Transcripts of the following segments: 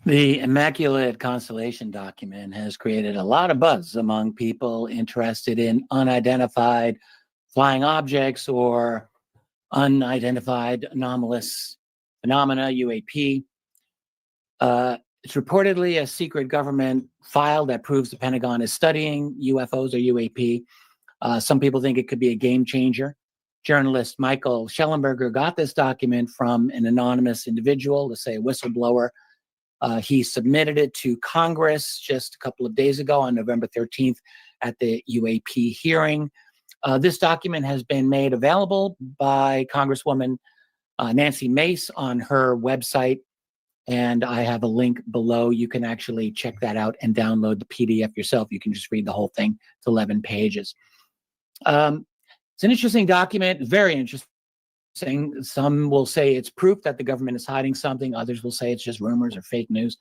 The Immaculate Constellation document has created a lot of buzz among people interested in unidentified flying objects or unidentified anomalous phenomena, UAP. It's reportedly a secret government file that proves the Pentagon is studying UFOs or UAP. Some people think it could be a game changer. Journalist Michael Schellenberger got this document from an anonymous individual, let's say a whistleblower. He submitted it to Congress just a couple of days ago on November 13th at the UAP hearing. This document has been made available by Congresswoman Nancy Mace on her website, and I have a link below. You can actually check that out and download the PDF yourself. You can just read the whole thing. It's 11 pages. It's an interesting document, very interesting. Some will say it's proof that the government is hiding something. Others will say it's just rumors or fake news.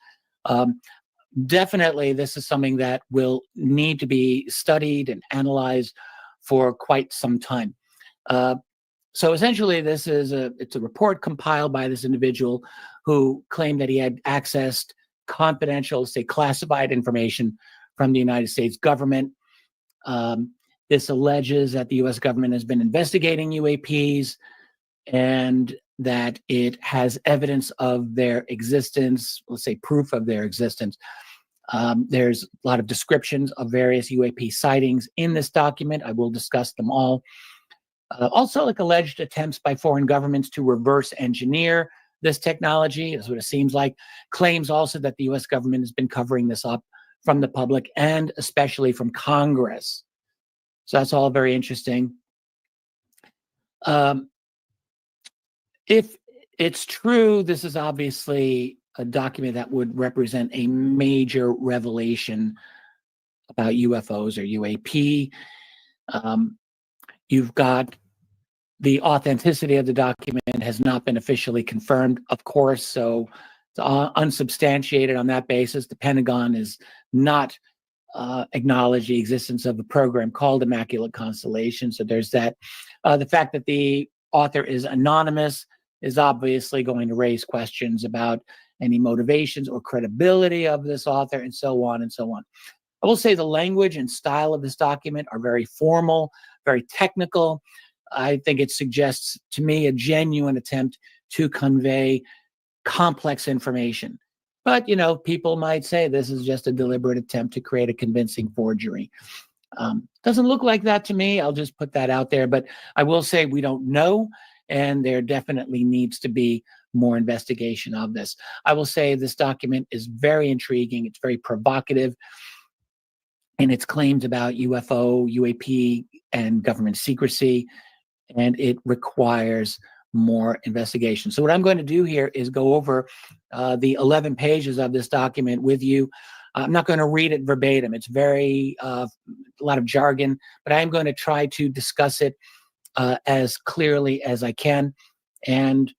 Definitely, this is something that will need to be studied and analyzed for quite some time. So essentially, it's a report compiled by this individual who claimed that he had accessed confidential, say classified information from the United States government. This alleges that the U.S. government has been investigating UAPs and that it has evidence of their existence, let's say proof of their existence. There's a lot of descriptions of various UAP sightings in this document. I will discuss them all. Also, like alleged attempts by foreign governments to reverse engineer this technology, is what it seems like. Claims also that the U.S. government has been covering this up from the public and especially from Congress. So that's all very interesting. If it's true, this is obviously a document that would represent a major revelation about UFOs or UAP. You've got the authenticity of the document has not been officially confirmed, of course, so it's unsubstantiated on that basis. The Pentagon is not acknowledge the existence of a program called Immaculate Constellation. So there's that. The fact that the author is anonymous is obviously going to raise questions about any motivations or credibility of this author, and so on and so on. I will say the language and style of this document are very formal, very technical. I think it suggests to me a genuine attempt to convey complex information. But, you know, people might say this is just a deliberate attempt to create a convincing forgery. Doesn't look like that to me. I'll just put that out there. But I will say we don't know, and there definitely needs to be more investigation of this. I will say this document is very intriguing. It's very provocative in its claims about UFO, UAP, and government secrecy, and it requires more investigation. So what I'm going to do here is go over the 11 pages of this document with you. I'm not going to read it verbatim. It's very, a lot of jargon, but I am going to try to discuss it as clearly as I can. And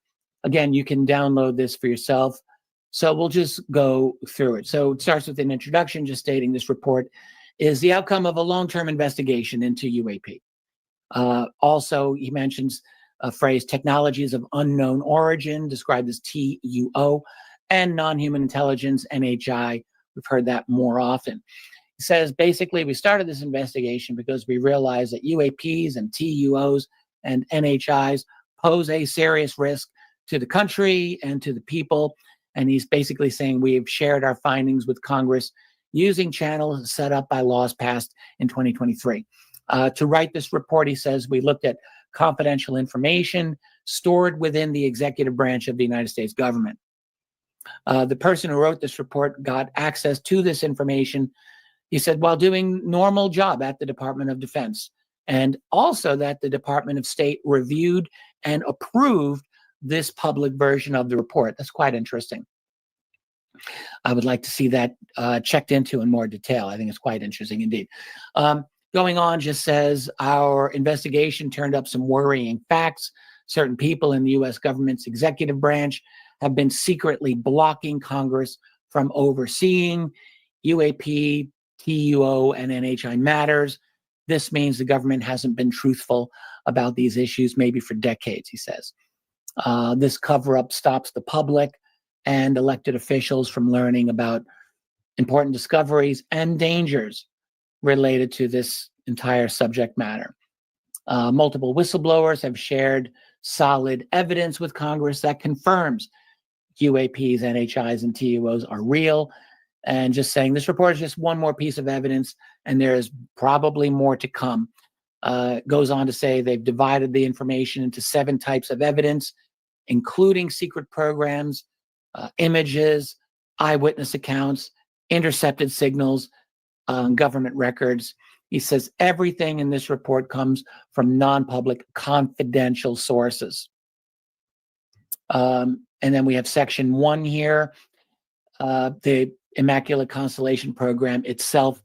again, you can download this for yourself. So we'll just go through it. So it starts with an introduction, just stating this report is the outcome of a long-term investigation into UAP. Also, he mentions a phrase, technologies of unknown origin, described as TUO, and non-human intelligence, NHI. We've heard that more often. He says, basically, we started this investigation because we realized that UAPs and TUOs and NHIs pose a serious risk to the country and to the people. And he's basically saying we have shared our findings with Congress using channels set up by laws passed in 2023. To write this report, he says, we looked at confidential information stored within the executive branch of the United States government. The person who wrote this report got access to this information, he said, while doing normal job at the Department of Defense, and also that the Department of State reviewed and approved this public version of the report. That's quite interesting. I would like to see that checked into in more detail. I think it's quite interesting indeed. Going on, just says, our investigation turned up some worrying facts. Certain people in the U.S. government's executive branch have been secretly blocking Congress from overseeing UAP, TUO, and NHI matters. This means the government hasn't been truthful about these issues, maybe for decades, he says. This cover-up stops the public and elected officials from learning about important discoveries and dangers related to this entire subject matter. Multiple whistleblowers have shared solid evidence with Congress that confirms UAPs, NHIs, and TUOs are real. And just saying this report is just one more piece of evidence, and there is probably more to come. Goes on to say they've divided the information into 7 types of evidence, including secret programs, images, eyewitness accounts, intercepted signals, government records. He says everything in this report comes from non-public confidential sources. And then we have section 1 here, the Immaculate Constellation program itself,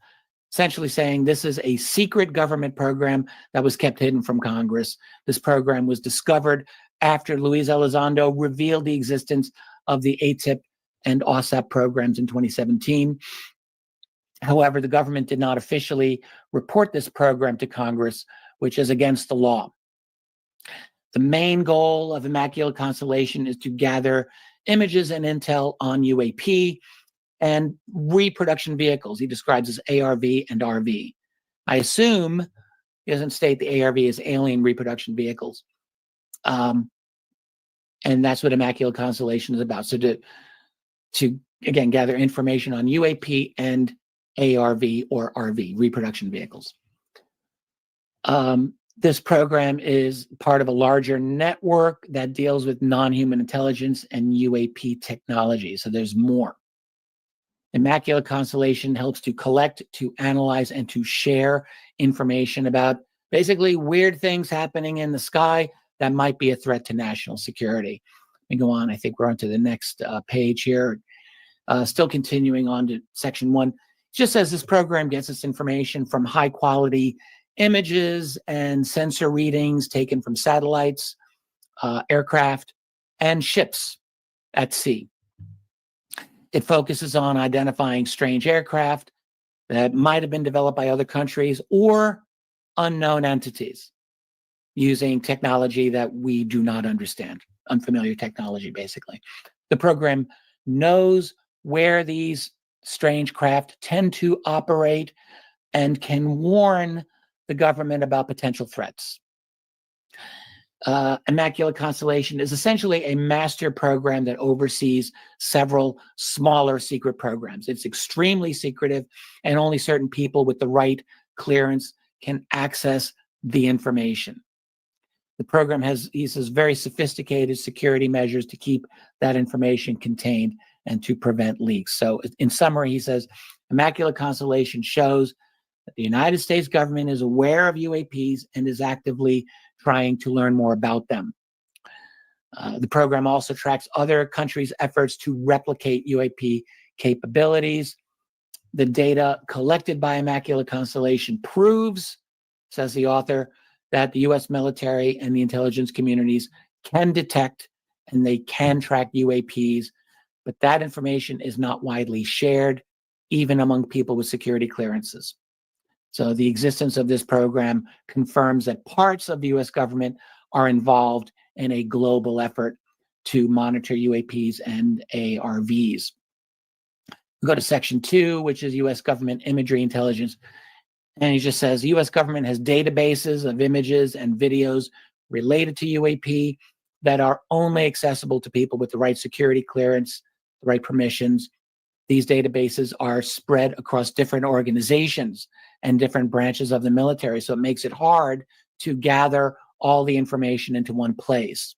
essentially saying this is a secret government program that was kept hidden from Congress. This program was discovered after Luis Elizondo revealed the existence of the ATIP and OSAP programs in 2017. However, the government did not officially report this program to Congress, which is against the law. The main goal of Immaculate Constellation is to gather images and intel on UAP and reproduction vehicles. He describes as ARV and RV. I assume he doesn't state the ARV as alien reproduction vehicles. And that's what Immaculate Constellation is about. So to again, gather information on UAP and ARV or RV, reproduction vehicles. This program is part of a larger network that deals with non-human intelligence and UAP technology. So there's more. Immaculate Constellation helps to collect, to analyze, and to share information about basically weird things happening in the sky that might be a threat to national security. Let me go on. I think we're on to the next page here. Still continuing on to section 1. It just says this program gets its information from high quality images and sensor readings taken from satellites, aircraft, and ships at sea. It focuses on identifying strange aircraft that might have been developed by other countries or unknown entities using technology that we do not understand, unfamiliar technology, basically. The program knows where these strange craft tend to operate and can warn the government about potential threats. Immaculate Constellation is essentially a master program that oversees several smaller secret programs. It's extremely secretive, and only certain people with the right clearance can access the information. The program has, he says, very sophisticated security measures to keep that information contained and to prevent leaks. So in summary, he says, Immaculate Constellation shows that the United States government is aware of UAPs and is actively trying to learn more about them. The program also tracks other countries' efforts to replicate UAP capabilities. The data collected by Immaculate Constellation proves, says the author, that the US military and the intelligence communities can detect and they can track UAPs, but that information is not widely shared, even among people with security clearances. So the existence of this program confirms that parts of the US government are involved in a global effort to monitor UAPs and ARVs. We go to section 2, which is US government imagery intelligence. And he just says the US government has databases of images and videos related to UAP that are only accessible to people with the right security clearance, the right permissions. These databases are spread across different organizations and different branches of the military, so it makes it hard to gather all the information into one place.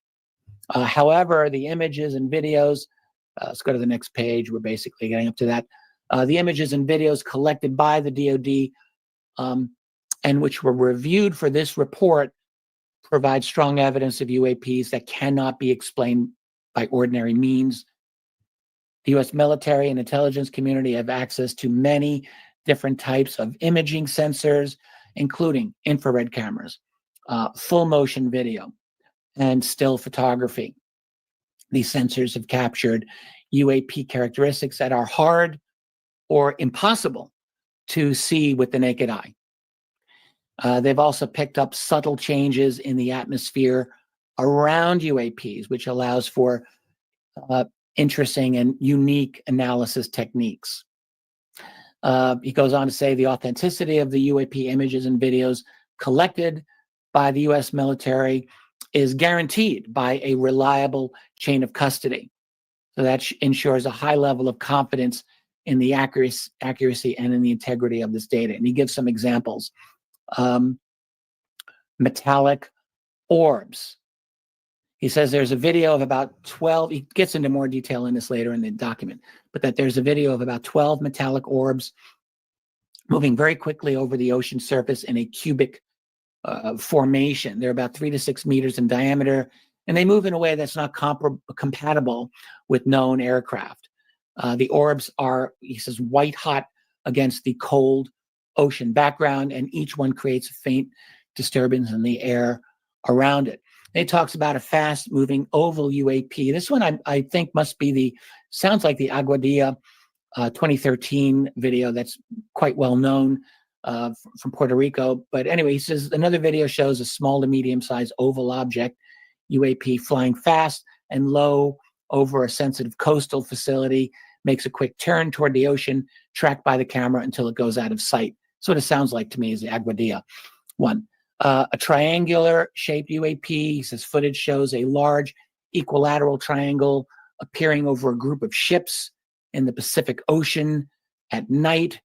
However, the images and videos, let's go to the next page, we're basically getting up to that. The images and videos collected by the DoD and which were reviewed for this report provide strong evidence of UAPs that cannot be explained by ordinary means. The US military and intelligence community have access to many different types of imaging sensors, including infrared cameras, full motion video, and still photography. These sensors have captured UAP characteristics that are hard or impossible to see with the naked eye. They've also picked up subtle changes in the atmosphere around UAPs, which allows for interesting and unique analysis techniques. He goes on to say the authenticity of the UAP images and videos collected by the US military is guaranteed by a reliable chain of custody. So that ensures a high level of confidence in the accuracy and in the integrity of this data. And he gives some examples. Metallic orbs. He says there's a video of about 12, he gets into more detail in this later in the document, but that there's a video of about 12 metallic orbs moving very quickly over the ocean surface in a cubic formation. They're about 3 to 6 meters in diameter, and they move in a way that's not compatible with known aircraft. The orbs are, he says, white hot against the cold ocean background, and each one creates a faint disturbance in the air around it. It talks about a fast-moving oval UAP. This one I think must be sounds like the Aguadilla 2013 video that's quite well known from Puerto Rico. But anyway, he says another video shows a small to medium-sized oval object, UAP, flying fast and low over a sensitive coastal facility, makes a quick turn toward the ocean, tracked by the camera until it goes out of sight. So what it sounds like to me is the Aguadilla one. A triangular shaped UAP, he says footage shows a large equilateral triangle appearing over a group of ships in the Pacific Ocean at night,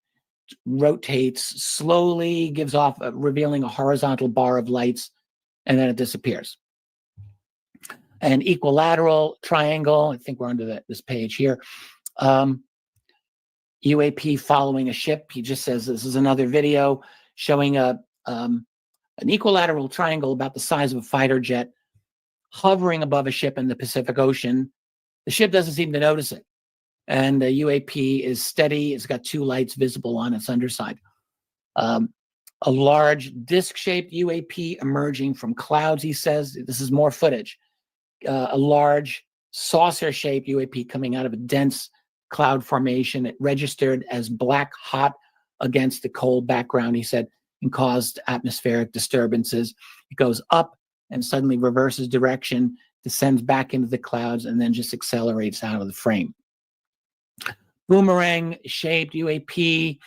rotates slowly, gives off, revealing a horizontal bar of lights, and then it disappears. An equilateral triangle, I think we're under this page here, UAP following a ship. He just says this is another video showing an equilateral triangle about the size of a fighter jet hovering above a ship in the Pacific Ocean. The ship doesn't seem to notice it. And the UAP is steady. It's got 2 lights visible on its underside. A large disc-shaped UAP emerging from clouds, he says. This is more footage. A large saucer-shaped UAP coming out of a dense cloud formation. It registered as black hot against the cold background, he said, and caused atmospheric disturbances. It goes up and suddenly reverses direction, descends back into the clouds, and then just accelerates out of the frame. Boomerang-shaped UAP,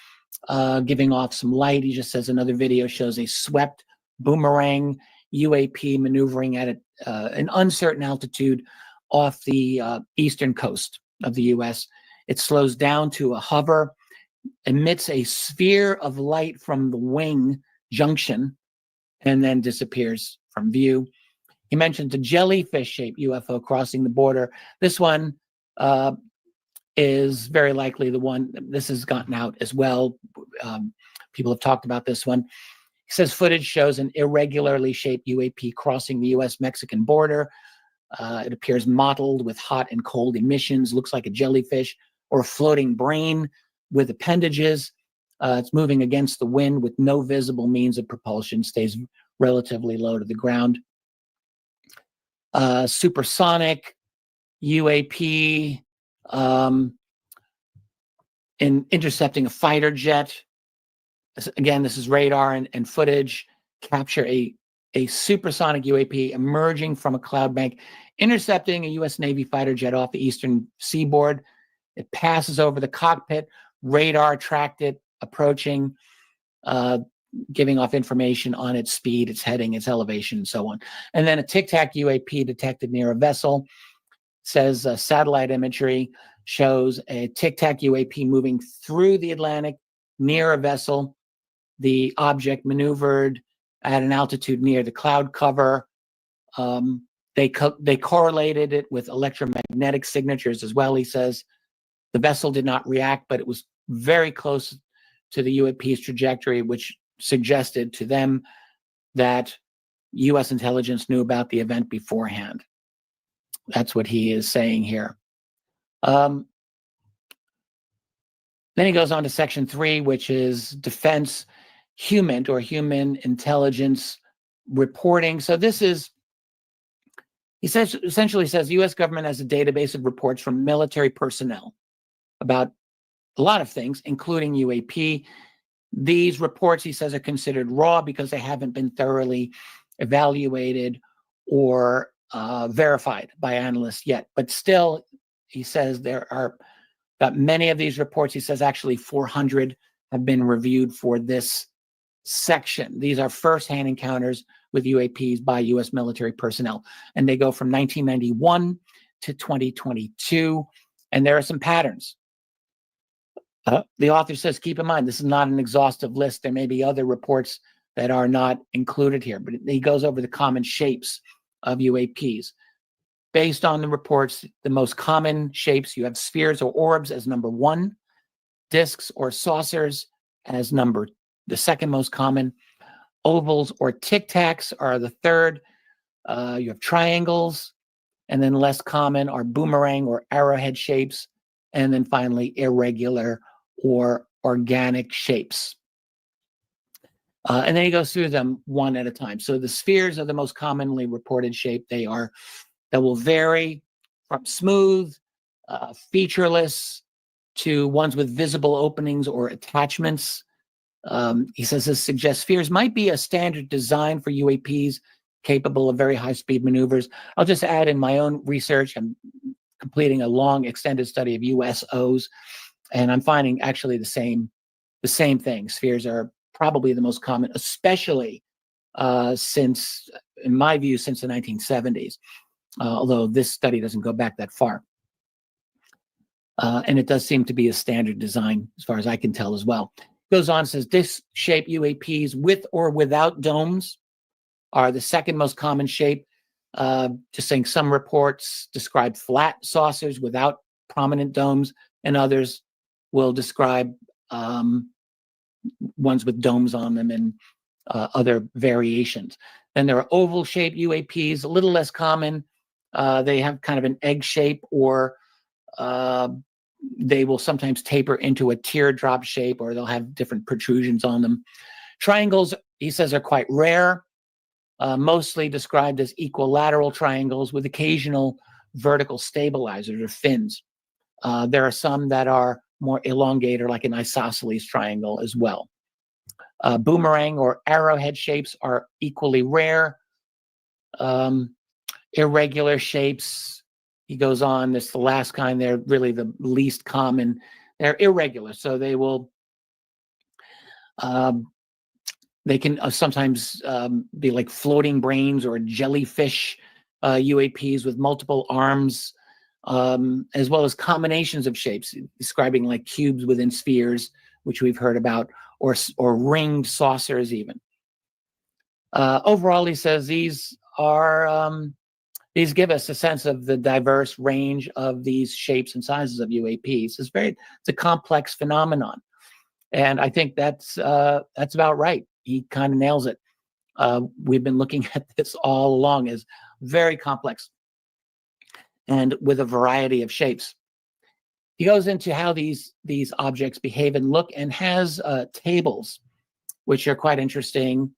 giving off some light. He just says another video shows a swept boomerang UAP maneuvering at an uncertain altitude off the eastern coast of the US. It slows down to a hover, emits a sphere of light from the wing junction, and then disappears from view. He mentioned a jellyfish-shaped UFO crossing the border. This one is very likely the one. This has gotten out as well. People have talked about this one. He says footage shows an irregularly shaped UAP crossing the US-Mexican border. It appears mottled with hot and cold emissions, looks like a jellyfish or a floating brain with appendages. It's moving against the wind with no visible means of propulsion, stays relatively low to the ground. Supersonic UAP in intercepting a fighter jet. Again, this is radar and footage, capture a supersonic UAP emerging from a cloud bank, intercepting a US Navy fighter jet off the eastern seaboard. It passes over the cockpit, radar tracked it, approaching, giving off information on its speed, its heading, its elevation, and so on. And then a tic-tac UAP detected near a vessel. Says satellite imagery shows a tic-tac UAP moving through the Atlantic near a vessel. The object maneuvered at an altitude near the cloud cover. They correlated it with electromagnetic signatures as well, he says. The vessel did not react, but it was very close to the UAP's trajectory, which suggested to them that US intelligence knew about the event beforehand. That's what he is saying here. Then he goes on to section 3, which is defense human intelligence reporting. So this is, he says, essentially says the US government has a database of reports from military personnel about a lot of things, including UAP. These reports, he says, are considered raw because they haven't been thoroughly evaluated or verified by analysts yet. But still, he says there are got many of these reports. He says actually 400 have been reviewed for this section. These are first-hand encounters with UAPs by U.S. military personnel, and they go from 1991 to 2022, and there are some patterns. The author says, keep in mind, this is not an exhaustive list. There may be other reports that are not included here, but he goes over the common shapes of UAPs. Based on the reports, the most common shapes, you have spheres or orbs as number 1, discs or saucers as the second most common, ovals or tic-tacs are the third, you have triangles, and then less common are boomerang or arrowhead shapes, and then finally irregular or organic shapes. And then he goes through them one at a time. So the spheres are the most commonly reported shape. That will vary from smooth, featureless, to ones with visible openings or attachments. He says this suggests spheres might be a standard design for UAPs capable of very high-speed maneuvers. I'll just add, in my own research, I'm completing a long extended study of USOs, and I'm finding actually the same thing. Spheres are probably the most common, especially since, in my view, since the 1970s, although this study doesn't go back that far. And it does seem to be a standard design as far as I can tell as well. Goes on, says disc-shaped UAPs with or without domes are the second most common shape. Just saying, some reports describe flat saucers without prominent domes, and others will describe ones with domes on them and other variations. Then there are oval-shaped UAPs, a little less common. They have kind of an egg shape, or they will sometimes taper into a teardrop shape, or they'll have different protrusions on them. Triangles, he says, are quite rare, mostly described as equilateral triangles with occasional vertical stabilizers or fins. There are some that are more elongated, like an isosceles triangle as well. Boomerang or arrowhead shapes are equally rare. Irregular shapes, he goes on, this is the last kind, they're really the least common. They're irregular, so they will, they can sometimes be like floating brains or jellyfish UAPs with multiple arms, as well as combinations of shapes, describing like cubes within spheres, which we've heard about, or ringed saucers even. Overall, he says these give us a sense of the diverse range of these shapes and sizes of UAPs. It's a complex phenomenon, and I think that's about right. He kind of nails it. We've been looking at this all along as very complex and with a variety of shapes. He goes into how these objects behave and look, and has tables, which are quite interesting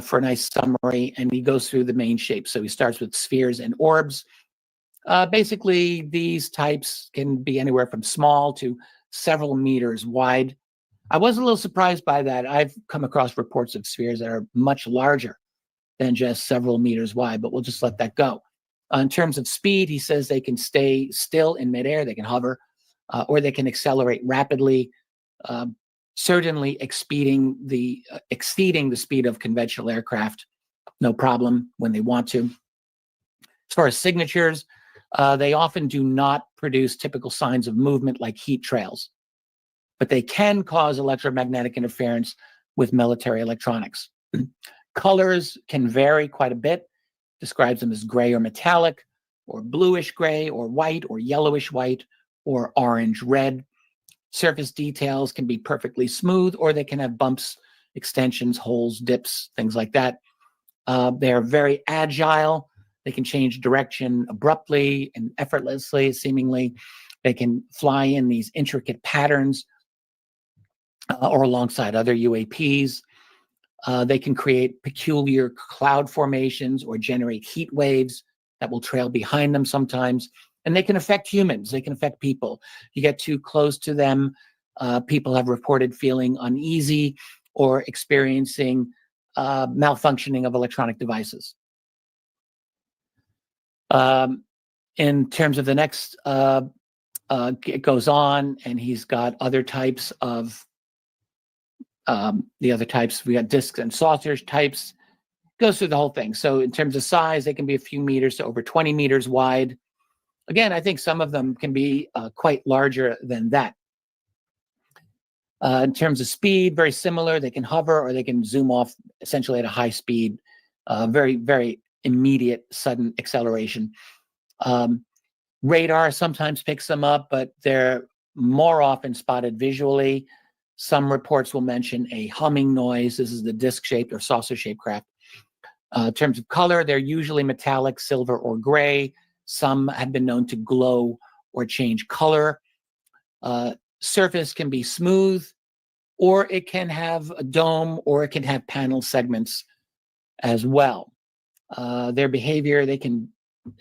for a nice summary, and he goes through the main shapes. So he starts with spheres and orbs. Basically, these types can be anywhere from small to several meters wide. I was a little surprised by that. I've come across reports of spheres that are much larger than just several meters wide, but we'll just let that go. In terms of speed, he says they can stay still in midair, they can hover, or they can accelerate rapidly, certainly exceeding the speed of conventional aircraft, no problem when they want to. As far as signatures, they often do not produce typical signs of movement like heat trails, but they can cause electromagnetic interference with military electronics. Colors can vary quite a bit, describes them as gray or metallic, or bluish gray, or white, or yellowish white, or orange red. Surface details can be perfectly smooth, or they can have bumps, extensions, holes, dips, things like that. They're very agile. They can change direction abruptly and effortlessly, seemingly. They can fly in these intricate patterns or alongside other UAPs. They can create peculiar cloud formations or generate heat waves that will trail behind them sometimes. And they can affect humans. They can affect people. You get too close to them, people have reported feeling uneasy or experiencing malfunctioning of electronic devices. In terms of the next it goes on, and he's got other types of the other types. We got discs and saucers types. Goes through the whole thing. So in terms of size, they can be a few meters to over 20 meters wide. Again, I think some of them can be quite larger than that. In terms of speed, very similar. They can hover or they can zoom off essentially at a high speed, very, very immediate, sudden acceleration. Radar sometimes picks them up, but they're more often spotted visually. Some reports will mention a humming noise. This is the disc-shaped or saucer-shaped craft. In terms of color, they're usually metallic, silver, or gray. Some have been known to glow or change color. Surface can be smooth, or it can have a dome, or it can have panel segments as well. Their behavior, they can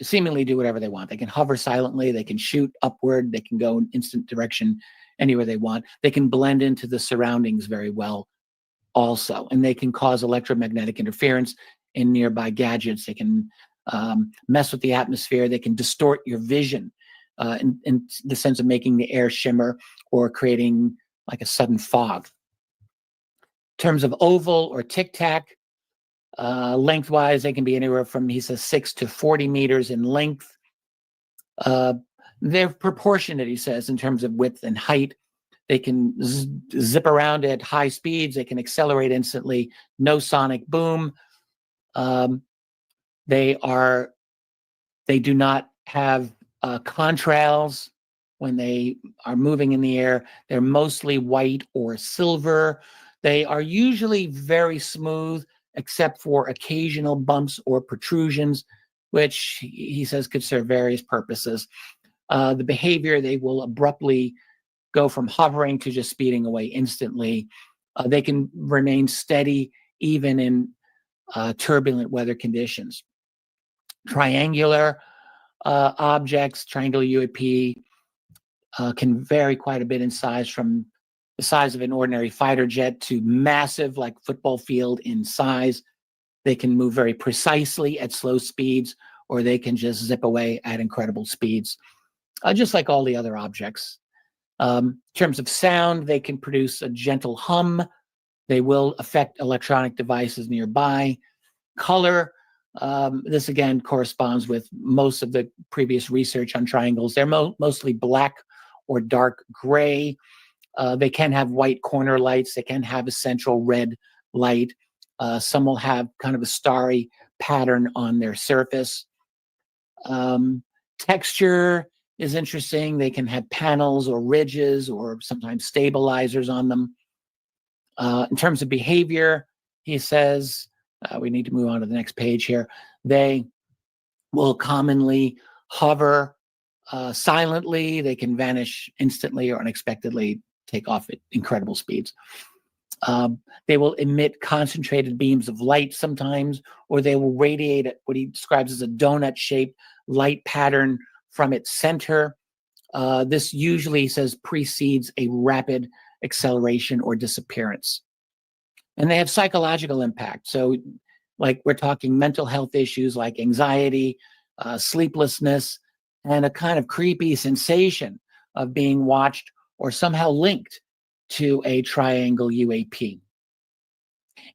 seemingly do whatever they want. They can hover silently, they can shoot upward, they can go in instant direction anywhere they want. They can blend into the surroundings very well also, and they can cause electromagnetic interference in nearby gadgets. They can mess with the atmosphere. They can distort your vision in the sense of making the air shimmer or creating like a sudden fog. In terms of oval or tic-tac, lengthwise, they can be anywhere from, he says, 6 to 40 meters in length. They're proportionate, he says, in terms of width and height. They can zip around at high speeds. They can accelerate instantly. No sonic boom. They do not have contrails when they are moving in the air. They're mostly white or silver. They are usually very smooth, except for occasional bumps or protrusions, which he says could serve various purposes. The behavior, they will abruptly go from hovering to just speeding away instantly. They can remain steady even in turbulent weather conditions. Triangular objects, triangular UAP, can vary quite a bit in size, from the size of an ordinary fighter jet to massive, like football field in size. They can move very precisely at slow speeds, or they can just zip away at incredible speeds, just like all the other objects. In terms of sound, they can produce a gentle hum. They will affect electronic devices nearby. Color, this again corresponds with most of the previous research on triangles. They're mostly black or dark gray. They can have white corner lights. They can have a central red light. Some will have kind of a starry pattern on their surface. Texture is interesting. They can have panels or ridges or sometimes stabilizers on them. In terms of behavior, he says, we need to move on to the next page here. They will commonly hover silently. They can vanish instantly or unexpectedly, take off at incredible speeds. They will emit concentrated beams of light sometimes, or they will radiate what he describes as a donut-shaped light pattern from its center. This usually, he says, precedes a rapid acceleration or disappearance. And they have psychological impact. So, like, we're talking mental health issues like anxiety, sleeplessness, and a kind of creepy sensation of being watched or somehow linked to a triangle UAP.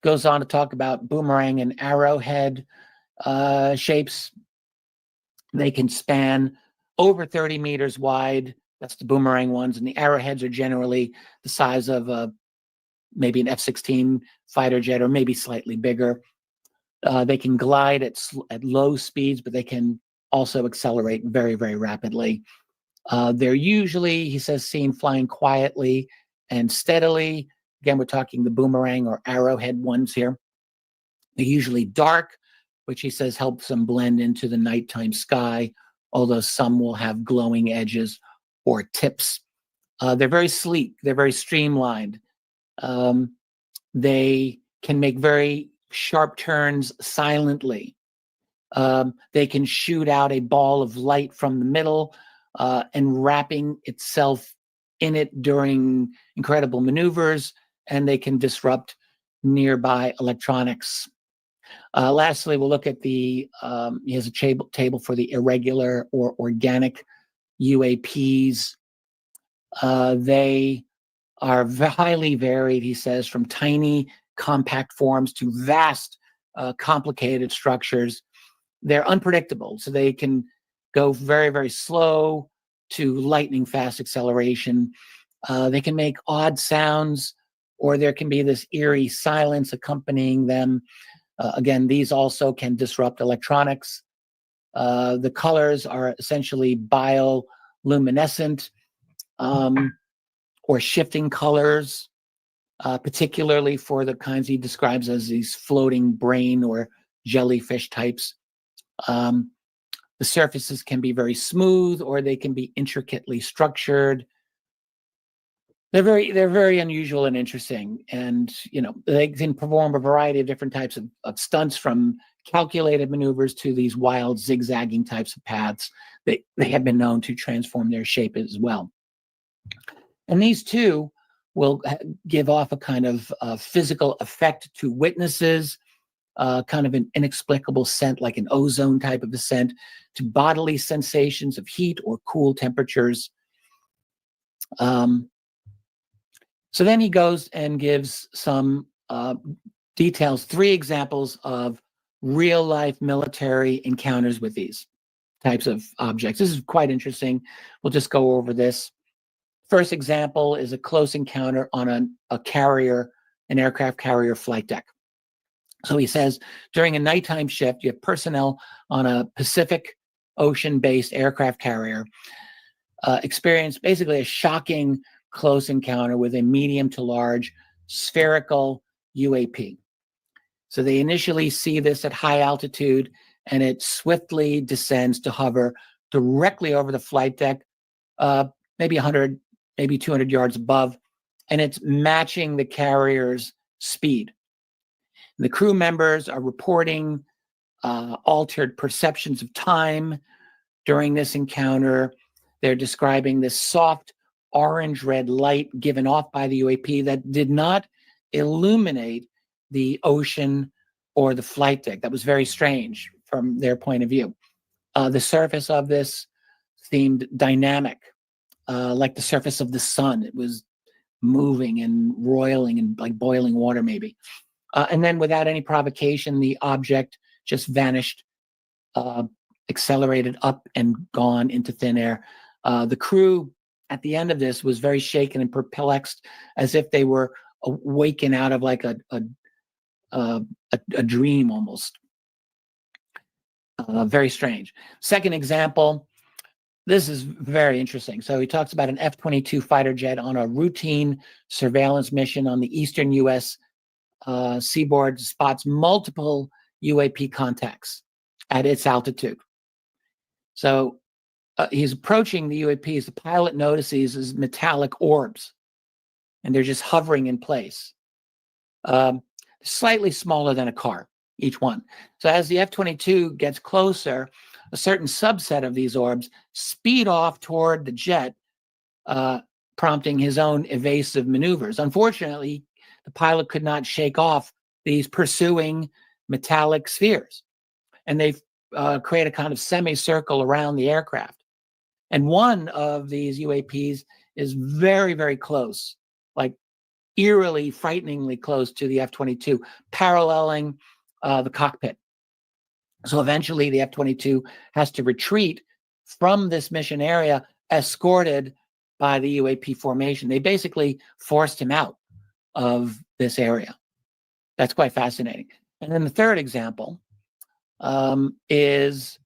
Goes on to talk about boomerang and arrowhead shapes. They can span over 30 meters wide. That's the boomerang ones. And the arrowheads are generally the size of maybe an F-16 fighter jet, or maybe slightly bigger. They can glide at low speeds, but they can also accelerate very, very rapidly. They're usually, he says, seen flying quietly and steadily. Again, we're talking the boomerang or arrowhead ones here. They're usually dark, which he says helps them blend into the nighttime sky, although some will have glowing edges or tips. They're very sleek. They're very streamlined. They can make very sharp turns silently. They can shoot out a ball of light from the middle and wrapping itself in it during incredible maneuvers, and they can disrupt nearby electronics. Lastly, we'll look at he has a table for the irregular or organic UAPs. They are highly varied, he says, from tiny, compact forms to vast, complicated structures. They're unpredictable, so they can go very, very slow to lightning fast acceleration. They can make odd sounds, or there can be this eerie silence accompanying them. Again, these also can disrupt electronics. The colors are essentially bioluminescent, or shifting colors, particularly for the kinds he describes as these floating brain or jellyfish types. The surfaces can be very smooth, or they can be intricately structured. They're very unusual and interesting, and they can perform a variety of different types of stunts, from calculated maneuvers to these wild zigzagging types of paths. They have been known to transform their shape as well. And these too will give off a kind of physical effect to witnesses, kind of an inexplicable scent, like an ozone type of a scent, to bodily sensations of heat or cool temperatures. So then he goes and gives some details, 3 examples of real life military encounters with these types of objects. This is quite interesting. We'll just go over this. First example is a close encounter on a carrier, an aircraft carrier flight deck. So he says, during a nighttime shift, you have personnel on a Pacific Ocean-based aircraft carrier experience basically a shocking close encounter with a medium to large spherical UAP. So they initially see this at high altitude, and it swiftly descends to hover directly over the flight deck, maybe 100, maybe 200 yards above, and it's matching the carrier's speed. The crew members are reporting altered perceptions of time during this encounter. They're describing this soft orange-red light given off by the UAP that did not illuminate the ocean or the flight deck. That was very strange from their point of view. The surface of this seemed dynamic, like the surface of the sun. It was moving and roiling and like boiling water maybe. And then without any provocation, the object just vanished, accelerated up and gone into thin air. The crew at the end of this was very shaken and perplexed, as if they were awakened out of like a dream almost. Very strange. Second example, this is very interesting. So he talks about an F-22 fighter jet on a routine surveillance mission on the eastern U.S. Seaboard, spots multiple UAP contacts at its altitude. So he's approaching the UAPs. The pilot notices these metallic orbs, and they're just hovering in place. Slightly smaller than a car, each one. So as the F-22 gets closer, a certain subset of these orbs speed off toward the jet, prompting his own evasive maneuvers. Unfortunately, the pilot could not shake off these pursuing metallic spheres, and they create a kind of semicircle around the aircraft. And one of these UAPs is very, very close, like eerily, frighteningly close to the F-22, paralleling the cockpit. So eventually the F-22 has to retreat from this mission area, escorted by the UAP formation. They basically forced him out of this area. That's quite fascinating. And then the third example is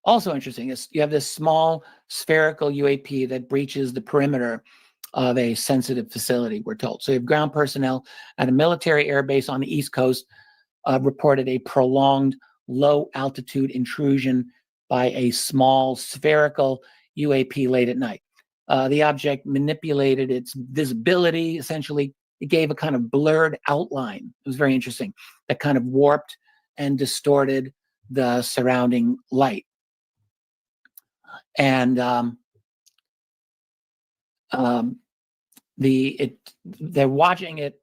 also interesting. You have this small spherical UAP that breaches the perimeter of a sensitive facility, we're told. So you have ground personnel at a military airbase on the East Coast reported a prolonged low altitude intrusion by a small spherical UAP late at night. The object manipulated its visibility. Essentially, it gave a kind of blurred outline. It was very interesting. That kind of warped and distorted the surrounding light. And they're watching it,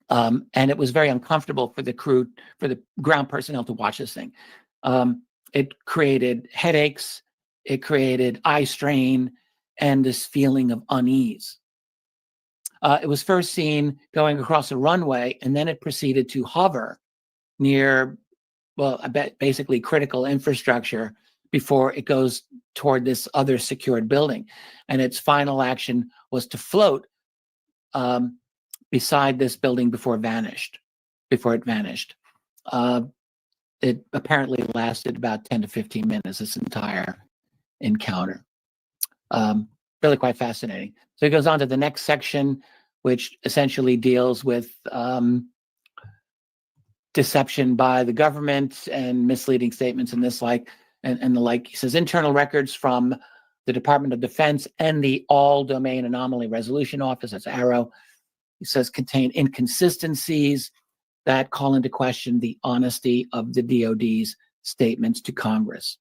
and it was very uncomfortable for the crew, for the ground personnel to watch this thing. It created headaches, it created eye strain, and this feeling of unease. It was first seen going across a runway, and then it proceeded to hover near, well, I bet basically critical infrastructure before it goes toward this other secured building. And its final action was to float beside this building before it vanished. It apparently lasted about 10 to 15 minutes, this entire encounter. Really quite fascinating. So he goes on to the next section, which essentially deals with deception by the government and misleading statements and this like, and the like. He says internal records from the Department of Defense and the All Domain Anomaly Resolution Office, that's ARROW, he says contain inconsistencies that call into question the honesty of the DoD's statements to Congress.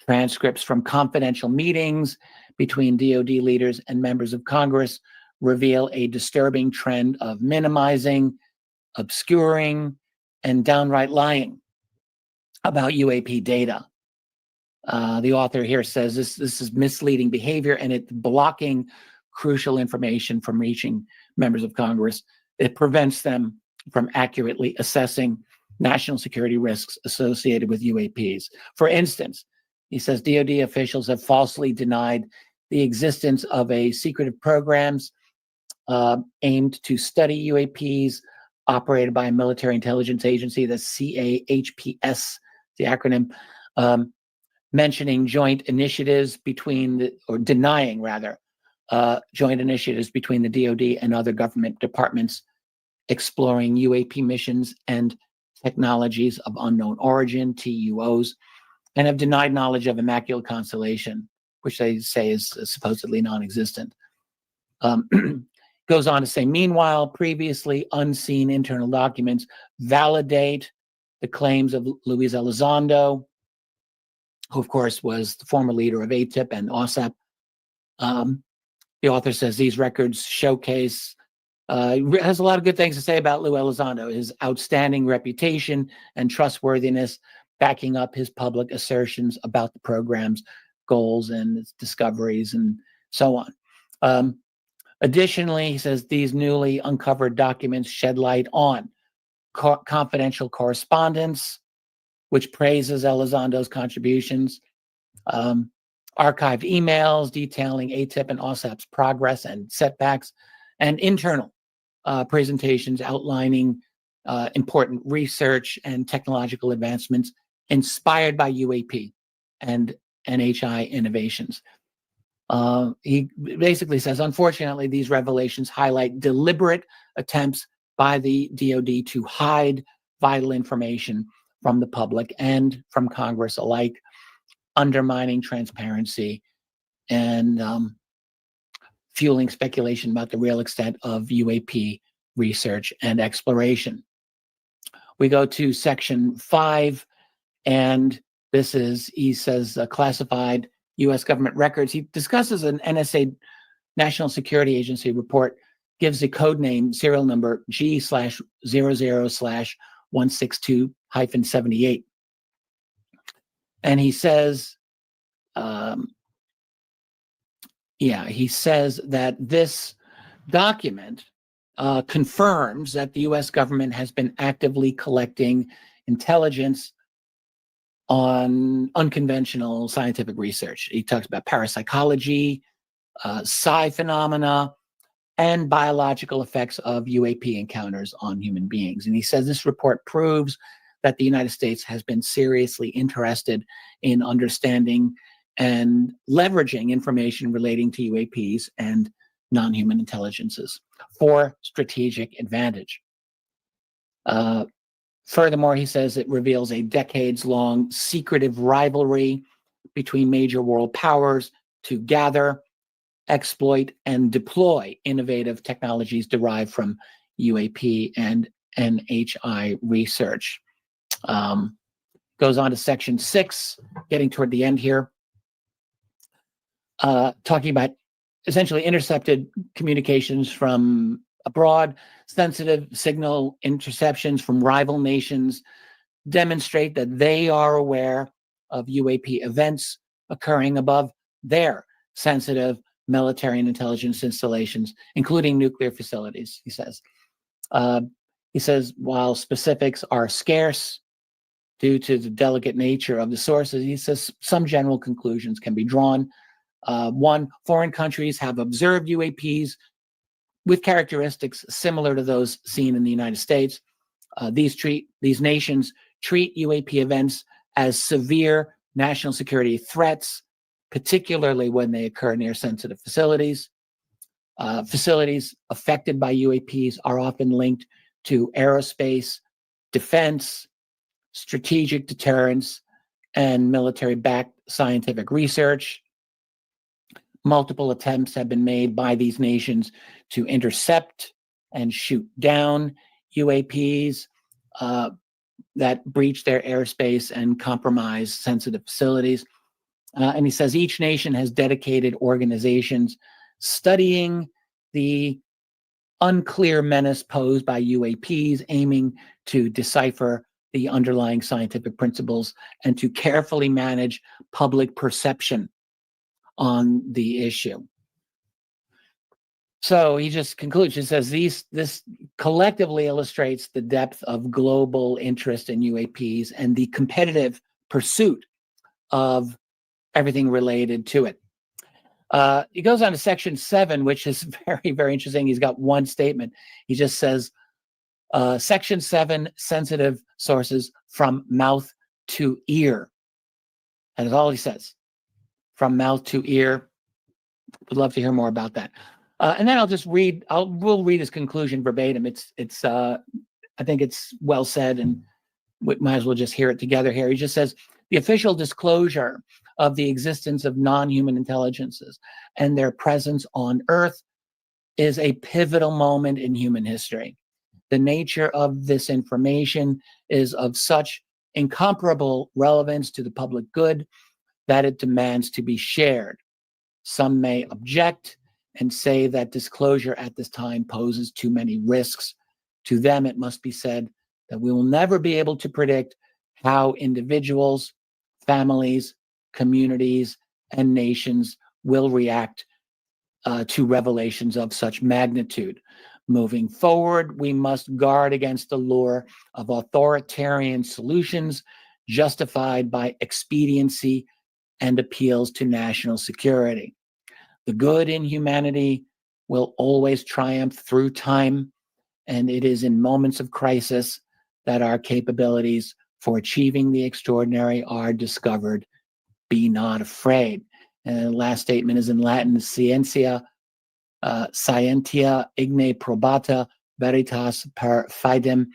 Transcripts from confidential meetings between DoD leaders and members of Congress reveal a disturbing trend of minimizing, obscuring, and downright lying about UAP data. The author here says this is misleading behavior, and it's blocking crucial information from reaching members of Congress. It prevents them from accurately assessing national security risks associated with UAPs. For instance, he says DoD officials have falsely denied the existence of a secretive programs aimed to study UAPs operated by a military intelligence agency, the CAHPS, the acronym, mentioning joint initiatives between denying rather, joint initiatives between the DoD and other government departments exploring UAP missions and technologies of unknown origin, TUOs, and have denied knowledge of Immaculate Constellation, which they say is supposedly non-existent. Goes on to say, meanwhile, previously unseen internal documents validate the claims of Luis Elizondo, who of course was the former leader of ATIP and OSAP. The author says these records showcase, has a lot of good things to say about Lou Elizondo, his outstanding reputation and trustworthiness, backing up his public assertions about the program's goals and its discoveries and so on. Additionally, he says these newly uncovered documents shed light on confidential correspondence, which praises Elizondo's contributions, archived emails detailing ATIP and OSAP's progress and setbacks, and internal presentations outlining important research and technological advancements inspired by UAP and NHI innovations. He basically says, unfortunately, these revelations highlight deliberate attempts by the DoD to hide vital information from the public and from Congress alike, undermining transparency and fueling speculation about the real extent of UAP research and exploration. We go to section 5, and this is, he says, classified U.S. government records. He discusses an NSA, National Security Agency report, gives the code name, serial number G/00/162-78. And he says, he says that this document confirms that the U.S. government has been actively collecting intelligence on unconventional scientific research. He talks about parapsychology, psi phenomena, and biological effects of UAP encounters on human beings. And he says this report proves that the United States has been seriously interested in understanding and leveraging information relating to UAPs and non-human intelligences for strategic advantage. Furthermore, he says it reveals a decades-long secretive rivalry between major world powers to gather, exploit, and deploy innovative technologies derived from UAP and NHI research. Goes on to section 6, getting toward the end here, talking about essentially intercepted communications from abroad. Sensitive signal interceptions from rival nations demonstrate that they are aware of UAP events occurring above their sensitive military and intelligence installations, including nuclear facilities, he says. While specifics are scarce due to the delicate nature of the sources, he says some general conclusions can be drawn. One, foreign countries have observed UAPs with characteristics similar to those seen in the United States. These nations treat UAP events as severe national security threats, particularly when they occur near sensitive facilities. Facilities affected by UAPs are often linked to aerospace, defense, strategic deterrence, and military-backed scientific research. Multiple attempts have been made by these nations to intercept and shoot down UAPs that breach their airspace and compromise sensitive facilities. And he says each nation has dedicated organizations studying the unclear menace posed by UAPs, aiming to decipher the underlying scientific principles and to carefully manage public perception on the issue. So he just concludes, he says this collectively illustrates the depth of global interest in UAPs and the competitive pursuit of everything related to it. He goes on to section 7, which is very, very interesting. He's got one statement. He just says, section 7, sensitive sources from mouth to ear. That is all he says. From mouth to ear. Would love to hear more about that. And then I'll just read, we'll read his conclusion verbatim. I think it's well said, and we might as well just hear it together here. He just says, the official disclosure of the existence of non-human intelligences and their presence on Earth is a pivotal moment in human history. The nature of this information is of such incomparable relevance to the public good that it demands to be shared. Some may object and say that disclosure at this time poses too many risks. To them, it must be said that we will never be able to predict how individuals, families, communities, and nations will react to revelations of such magnitude. Moving forward, we must guard against the lure of authoritarian solutions justified by expediency and appeals to national security. The good in humanity will always triumph through time, and it is in moments of crisis that our capabilities for achieving the extraordinary are discovered. Be not afraid. And the last statement is in Latin, scientia igne probata veritas per fidem.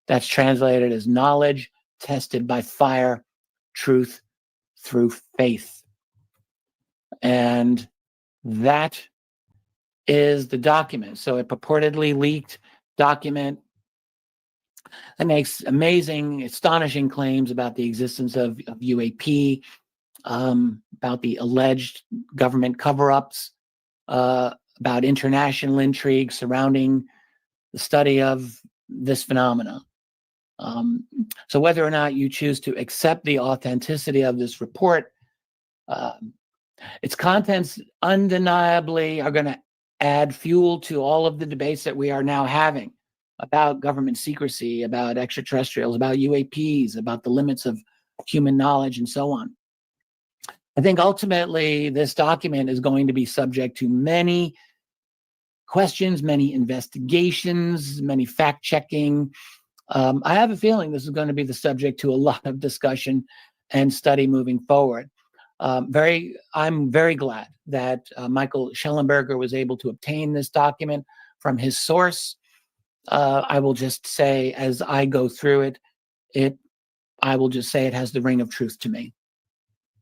That's translated as knowledge tested by fire, truth through faith. And that is the document. So a purportedly leaked document that makes amazing, astonishing claims about the existence of UAP, about the alleged government cover-ups, about international intrigue surrounding the study of this phenomena. So whether or not you choose to accept the authenticity of this report, its contents undeniably are going to add fuel to all of the debates that we are now having about government secrecy, about extraterrestrials, about UAPs, about the limits of human knowledge, and so on. I think ultimately this document is going to be subject to many questions, many investigations, many fact-checking. I have a feeling this is going to be the subject to a lot of discussion and study moving forward. I'm very glad that Michael Schellenberger was able to obtain this document from his source. I will just say, as I go through it has the ring of truth to me.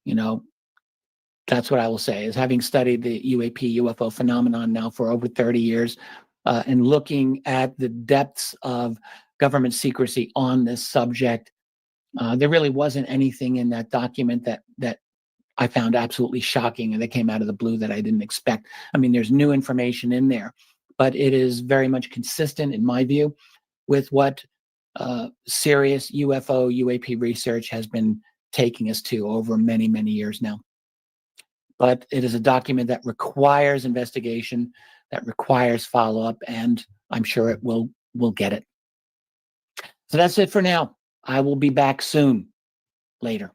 You know, that's what I will say, is having studied the UAP UFO phenomenon now for over 30 years and looking at the depths of government secrecy on this subject, there really wasn't anything in that document that I found absolutely shocking and that came out of the blue that I didn't expect. I mean, there's new information in there, but it is very much consistent, in my view, with what serious UFO, UAP research has been taking us to over many, many years now. but it is a document that requires investigation, that requires follow-up, and I'm sure it will get it. So that's it for now. I will be back soon. Later.